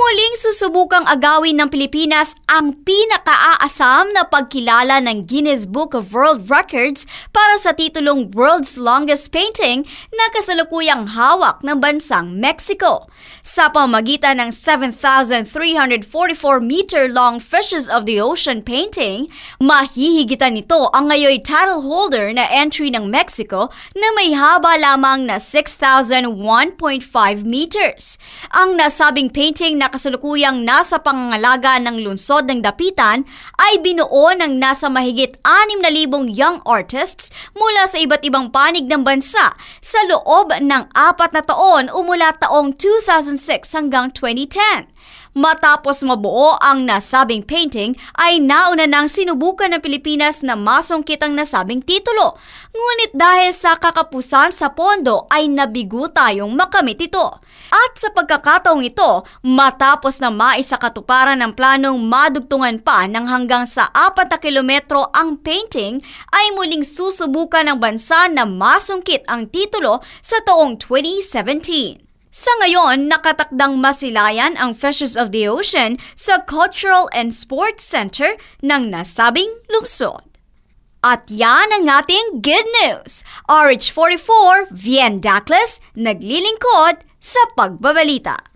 Muling susubukang agawin ng Pilipinas ang pinakaaasam na pagkilala ng Guinness Book of World Records para sa titulong World's Longest Painting na kasalukuyang hawak ng bansang Mexico. Sa pamamagitan ng 7,344-meter-long Fishes of the Ocean painting, mahihigitan nito ang ngayoy title holder na entry ng Mexico na may haba lamang na 6,001.5 meters. Ang nasabing painting na kasalukuyang nasa pangangalaga ng lungsod ng Dapitan ay binuo ng nasa mahigit 6,000 young artists mula sa iba't ibang panig ng bansa sa loob ng 4 na taon o mula taong 2006 hanggang 2010. Matapos mabuo ang nasabing painting ay nauna nang sinubukan ng Pilipinas na masungkit ang nasabing titulo. Ngunit dahil sa kakapusan sa pondo ay nabigo tayong makamit ito. At sa pagkakataong ito, matapos na maisakatuparan ng planong madugtungan pa ng hanggang sa 4 na kilometro ang painting, ay muling susubukan ng bansa na masungkit ang titulo sa taong 2017. Sa ngayon, nakatakdang masilayan ang Fishes of the Ocean sa Cultural and Sports Center ng nasabing lungsod. At yan ang ating good news. RH44, Vien Dacles, naglilingkod sa pagbabalita.